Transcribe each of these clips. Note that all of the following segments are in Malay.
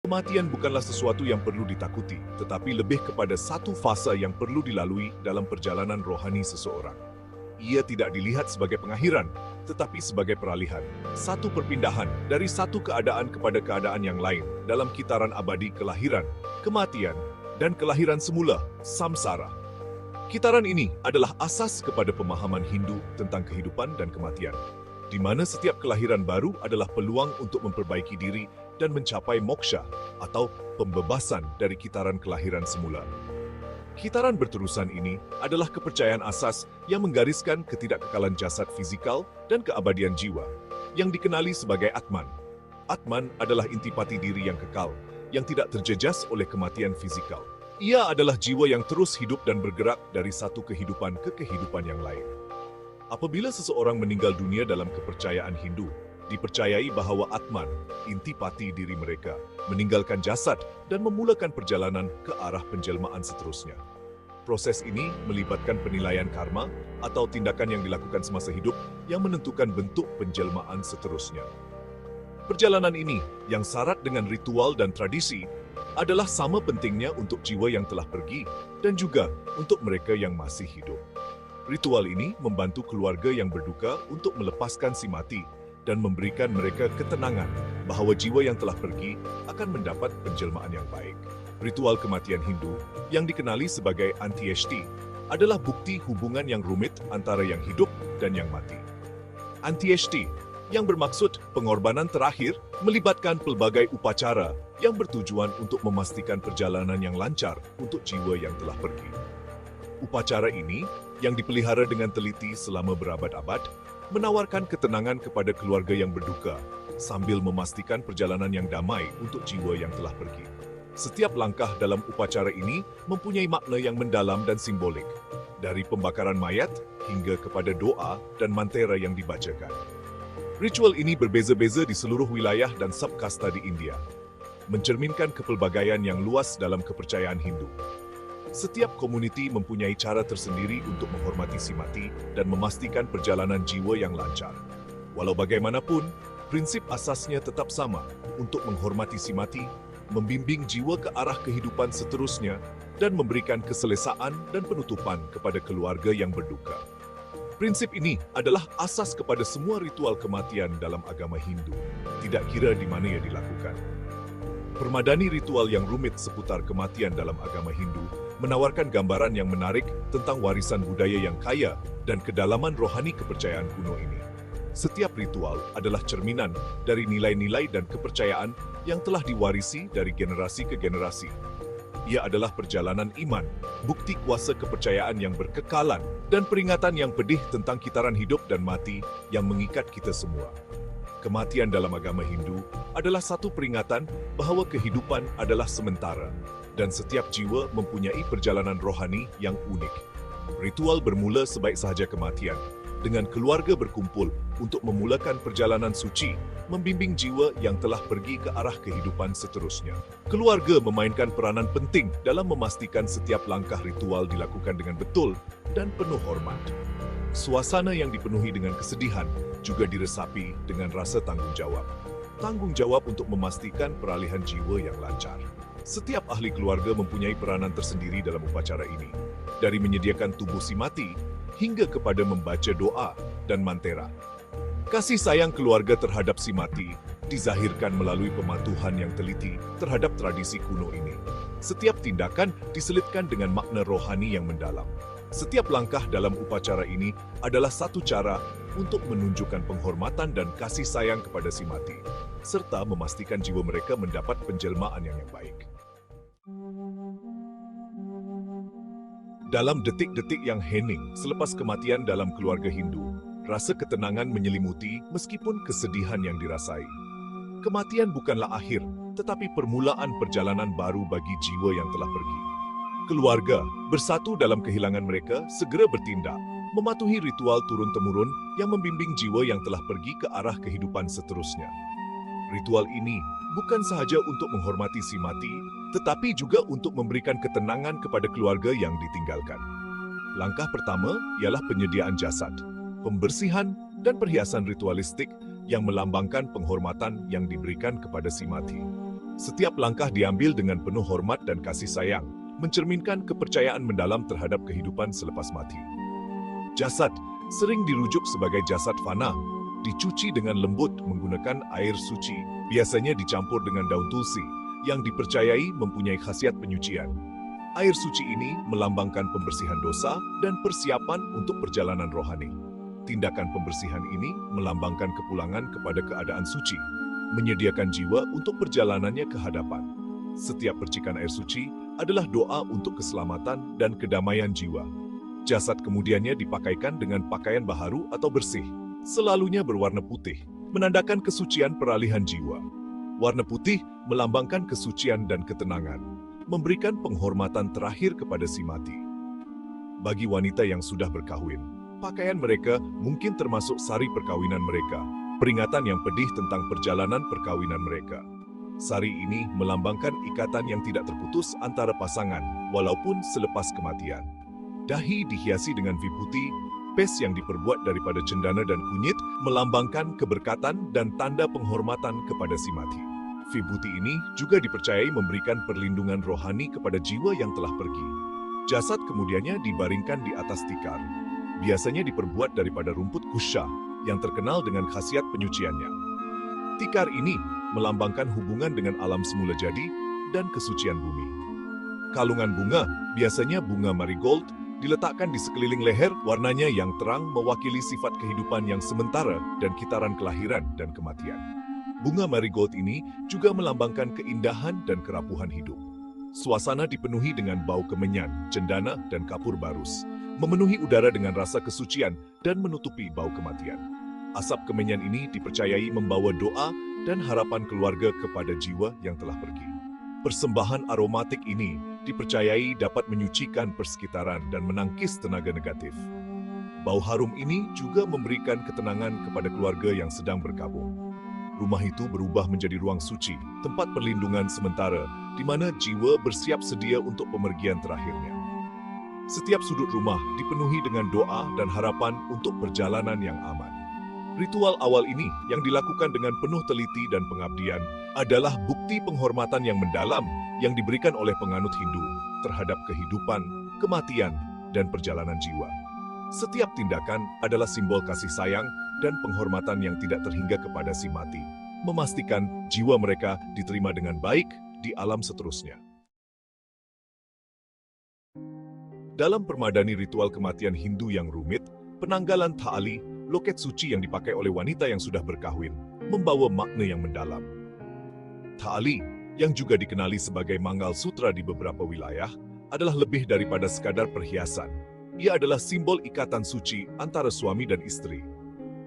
Kematian bukanlah sesuatu yang perlu ditakuti, tetapi lebih kepada satu fase yang perlu dilalui dalam perjalanan rohani seseorang. Ia tidak dilihat sebagai pengakhiran, tetapi sebagai peralihan. Satu perpindahan dari satu keadaan kepada keadaan yang lain dalam kitaran abadi kelahiran, kematian, dan kelahiran semula, samsara. Kitaran ini adalah asas kepada pemahaman Hindu tentang kehidupan dan kematian, di mana setiap kelahiran baru adalah peluang untuk memperbaiki diri dan mencapai moksha atau pembebasan dari kitaran kelahiran semula. Kitaran berterusan ini adalah kepercayaan asas yang menggariskan ketidakkekalan jasad fisikal dan keabadian jiwa, yang dikenali sebagai Atman. Atman adalah intipati diri yang kekal, yang tidak terjejas oleh kematian fisikal. Ia adalah jiwa yang terus hidup dan bergerak dari satu kehidupan ke kehidupan yang lain. Apabila seseorang meninggal dunia dalam kepercayaan Hindu, dipercayai bahwa Atman, intipati diri mereka, meninggalkan jasad dan memulakan perjalanan ke arah penjelmaan seterusnya. Proses ini melibatkan penilaian karma atau tindakan yang dilakukan semasa hidup yang menentukan bentuk penjelmaan seterusnya. Perjalanan ini, yang syarat dengan ritual dan tradisi, adalah sama pentingnya untuk jiwa yang telah pergi dan juga untuk mereka yang masih hidup. Ritual ini membantu keluarga yang berduka untuk melepaskan si mati dan memberikan mereka ketenangan bahwa jiwa yang telah pergi akan mendapat penjelmaan yang baik. Ritual kematian Hindu, yang dikenali sebagai Antyeshti, adalah bukti hubungan yang rumit antara yang hidup dan yang mati. Antyeshti, yang bermaksud pengorbanan terakhir, melibatkan pelbagai upacara yang bertujuan untuk memastikan perjalanan yang lancar untuk jiwa yang telah pergi. Upacara ini, yang dipelihara dengan teliti selama berabad-abad, menawarkan ketenangan kepada keluarga yang berduka, sambil memastikan perjalanan yang damai untuk jiwa yang telah pergi. Setiap langkah dalam upacara ini mempunyai makna yang mendalam dan simbolik, dari pembakaran mayat hingga kepada doa dan mantera yang dibacakan. Ritual ini berbeza-beza di seluruh wilayah dan subkasta di India, mencerminkan kepelbagaian yang luas dalam kepercayaan Hindu. Setiap komuniti mempunyai cara tersendiri untuk menghormati si mati dan memastikan perjalanan jiwa yang lancar. Walau bagaimanapun, prinsip asasnya tetap sama, untuk menghormati si mati, membimbing jiwa ke arah kehidupan seterusnya, dan memberikan keselesaan dan penutupan kepada keluarga yang berduka. Prinsip ini adalah asas kepada semua ritual kematian dalam agama Hindu, tidak kira di mana ia dilakukan. Permadani ritual yang rumit seputar kematian dalam agama Hindu menawarkan gambaran yang menarik tentang warisan budaya yang kaya dan kedalaman rohani kepercayaan kuno ini. Setiap ritual adalah cerminan dari nilai-nilai dan kepercayaan yang telah diwarisi dari generasi ke generasi. Ia adalah perjalanan iman, bukti kuasa kepercayaan yang berkekalan, dan peringatan yang pedih tentang kitaran hidup dan mati yang mengikat kita semua. Kematian dalam agama Hindu adalah satu peringatan bahwa kehidupan adalah sementara, dan setiap jiwa mempunyai perjalanan rohani yang unik. Ritual bermula sebaik sahaja kematian, dengan keluarga berkumpul untuk memulakan perjalanan suci, membimbing jiwa yang telah pergi ke arah kehidupan seterusnya. Keluarga memainkan peranan penting dalam memastikan setiap langkah ritual dilakukan dengan betul dan penuh hormat. Suasana yang dipenuhi dengan kesedihan juga diresapi dengan rasa tanggung jawab. Tanggung jawab untuk memastikan peralihan jiwa yang lancar. Setiap ahli keluarga mempunyai peranan tersendiri dalam upacara ini, dari menyediakan tubuh si mati hingga kepada membaca doa dan mantera. Kasih sayang keluarga terhadap si mati dizahirkan melalui pematuhan yang teliti terhadap tradisi kuno ini. Setiap tindakan diselipkan dengan makna rohani yang mendalam. Setiap langkah dalam upacara ini adalah satu cara untuk menunjukkan penghormatan dan kasih sayang kepada si mati, serta memastikan jiwa mereka mendapat penjelmaan yang baik. Dalam detik-detik yang hening selepas kematian dalam keluarga Hindu, rasa ketenangan menyelimuti meskipun kesedihan yang dirasai. Kematian bukanlah akhir, tetapi permulaan perjalanan baru bagi jiwa yang telah pergi. Keluarga, bersatu dalam kehilangan mereka, segera bertindak, mematuhi ritual turun-temurun yang membimbing jiwa yang telah pergi ke arah kehidupan seterusnya. Ritual ini bukan sahaja untuk menghormati si mati, tetapi juga untuk memberikan ketenangan kepada keluarga yang ditinggalkan. Langkah pertama ialah penyediaan jasad, pembersihan dan perhiasan ritualistik yang melambangkan penghormatan yang diberikan kepada si mati. Setiap langkah diambil dengan penuh hormat dan kasih sayang, mencerminkan kepercayaan mendalam terhadap kehidupan selepas mati. Jasad sering dirujuk sebagai jasad fana, dicuci dengan lembut menggunakan air suci, biasanya dicampur dengan daun tulsi, yang dipercayai mempunyai khasiat penyucian. Air suci ini melambangkan pembersihan dosa dan persiapan untuk perjalanan rohani. Tindakan pembersihan ini melambangkan kepulangan kepada keadaan suci, menyediakan jiwa untuk perjalanannya ke hadapan. Setiap percikan air suci adalah doa untuk keselamatan dan kedamaian jiwa. Jasad kemudiannya dipakaikan dengan pakaian baharu atau bersih, selalunya berwarna putih, menandakan kesucian peralihan jiwa. Warna putih melambangkan kesucian dan ketenangan, memberikan penghormatan terakhir kepada si mati. Bagi wanita yang sudah berkahwin, pakaian mereka mungkin termasuk sari perkawinan mereka, peringatan yang pedih tentang perjalanan perkawinan mereka. Sari ini melambangkan ikatan yang tidak terputus antara pasangan, walaupun selepas kematian. Dahi dihiasi dengan vibuti, pes yang diperbuat daripada cendana dan kunyit, melambangkan keberkatan dan tanda penghormatan kepada si mati. Vibuti ini juga dipercayai memberikan perlindungan rohani kepada jiwa yang telah pergi. Jasad kemudiannya dibaringkan di atas tikar. Biasanya diperbuat daripada rumput kusya, yang terkenal dengan khasiat penyuciannya. Tikar ini melambangkan hubungan dengan alam semula jadi dan kesucian bumi. Kalungan bunga, biasanya bunga marigold, diletakkan di sekeliling leher, warnanya yang terang mewakili sifat kehidupan yang sementara dan kitaran kelahiran dan kematian. Bunga marigold ini juga melambangkan keindahan dan kerapuhan hidup. Suasana dipenuhi dengan bau kemenyan, cendana, dan kapur barus, memenuhi udara dengan rasa kesucian dan menutupi bau kematian. Asap kemenyan ini dipercayai membawa doa dan harapan keluarga kepada jiwa yang telah pergi. Persembahan aromatik ini dipercayai dapat menyucikan persekitaran dan menangkis tenaga negatif. Bau harum ini juga memberikan ketenangan kepada keluarga yang sedang berkabung. Rumah itu berubah menjadi ruang suci, tempat perlindungan sementara, di mana jiwa bersiap sedia untuk pemergian terakhirnya. Setiap sudut rumah dipenuhi dengan doa dan harapan untuk perjalanan yang aman. Ritual awal ini yang dilakukan dengan penuh teliti dan pengabdian adalah bukti penghormatan yang mendalam yang diberikan oleh penganut Hindu terhadap kehidupan, kematian, dan perjalanan jiwa. Setiap tindakan adalah simbol kasih sayang dan penghormatan yang tidak terhingga kepada si mati, memastikan jiwa mereka diterima dengan baik di alam seterusnya. Dalam permadani ritual kematian Hindu yang rumit, penanggalan ta'ali, loket suci yang dipakai oleh wanita yang sudah berkahwin, membawa makna yang mendalam. Ta'ali, yang juga dikenali sebagai manggal sutra di beberapa wilayah, adalah lebih daripada sekadar perhiasan. Ia adalah simbol ikatan suci antara suami dan istri.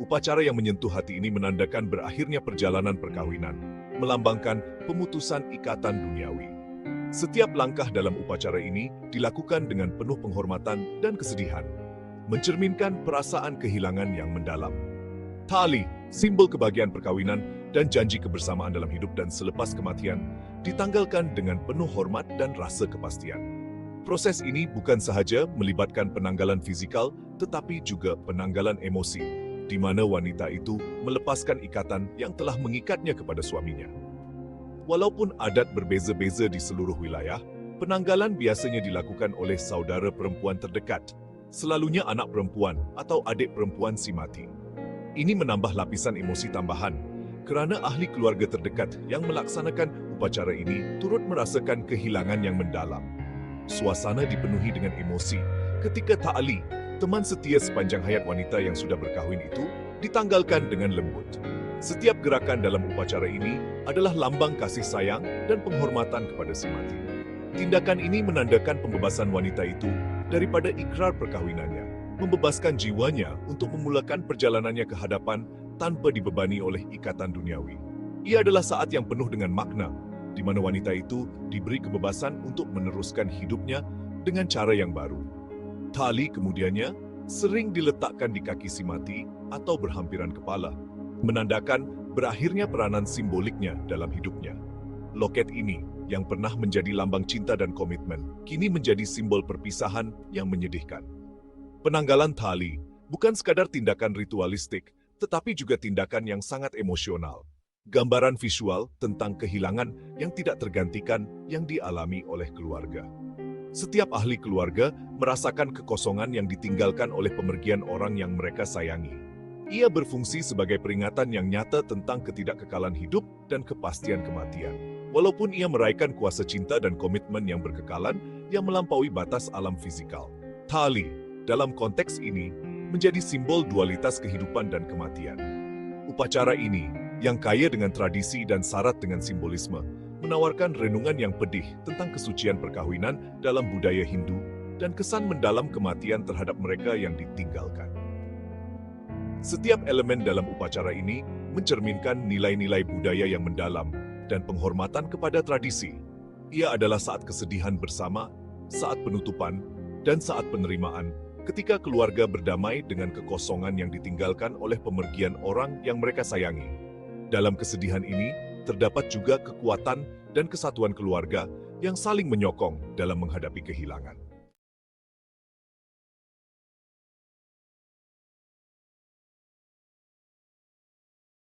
Upacara yang menyentuh hati ini menandakan berakhirnya perjalanan perkawinan, melambangkan pemutusan ikatan duniawi. Setiap langkah dalam upacara ini dilakukan dengan penuh penghormatan dan kesedihan, mencerminkan perasaan kehilangan yang mendalam. Ta'ali, simbol kebahagiaan perkawinan dan janji kebersamaan dalam hidup dan selepas kematian, ditanggalkan dengan penuh hormat dan rasa kepastian. Proses ini bukan sahaja melibatkan penanggalan fizikal, tetapi juga penanggalan emosi, di mana wanita itu melepaskan ikatan yang telah mengikatnya kepada suaminya. Walaupun adat berbeza-beza di seluruh wilayah, penanggalan biasanya dilakukan oleh saudara perempuan terdekat, selalunya anak perempuan atau adik perempuan si mati. Ini menambah lapisan emosi tambahan, kerana ahli keluarga terdekat yang melaksanakan upacara ini turut merasakan kehilangan yang mendalam. Suasana dipenuhi dengan emosi ketika ta'ali, teman setia sepanjang hayat wanita yang sudah berkahwin itu, ditanggalkan dengan lembut. Setiap gerakan dalam upacara ini adalah lambang kasih sayang dan penghormatan kepada si mati. Tindakan ini menandakan pembebasan wanita itu daripada ikrar perkahwinannya, membebaskan jiwanya untuk memulakan perjalanannya ke hadapan tanpa dibebani oleh ikatan duniawi. Ia adalah saat yang penuh dengan makna, di mana wanita itu diberi kebebasan untuk meneruskan hidupnya dengan cara yang baru. Tali kemudiannya sering diletakkan di kaki si mati atau berhampiran kepala, menandakan berakhirnya peranan simboliknya dalam hidupnya. Loket ini, yang pernah menjadi lambang cinta dan komitmen, kini menjadi simbol perpisahan yang menyedihkan. Penanggalan tali bukan sekadar tindakan ritualistik, tetapi juga tindakan yang sangat emosional. gambaran visual tentang kehilangan yang tidak tergantikan yang dialami oleh keluarga. Setiap ahli keluarga merasakan kekosongan yang ditinggalkan oleh pemergian orang yang mereka sayangi. Ia berfungsi sebagai peringatan yang nyata tentang ketidakkekalan hidup dan kepastian kematian. Walaupun ia meraihkan kuasa cinta dan komitmen yang berkekalan yang melampaui batas alam fisikal. Tali, dalam konteks ini, menjadi simbol dualitas kehidupan dan kematian. Upacara ini, yang kaya dengan tradisi dan syarat dengan simbolisme, menawarkan renungan yang pedih tentang kesucian perkawinan dalam budaya Hindu dan kesan mendalam kematian terhadap mereka yang ditinggalkan. Setiap elemen dalam upacara ini mencerminkan nilai-nilai budaya yang mendalam dan penghormatan kepada tradisi. Ia adalah saat kesedihan bersama, saat penutupan, dan saat penerimaan, ketika keluarga berdamai dengan kekosongan yang ditinggalkan oleh pemergian orang yang mereka sayangi. Dalam kesedihan ini, terdapat juga kekuatan dan kesatuan keluarga yang saling menyokong dalam menghadapi kehilangan.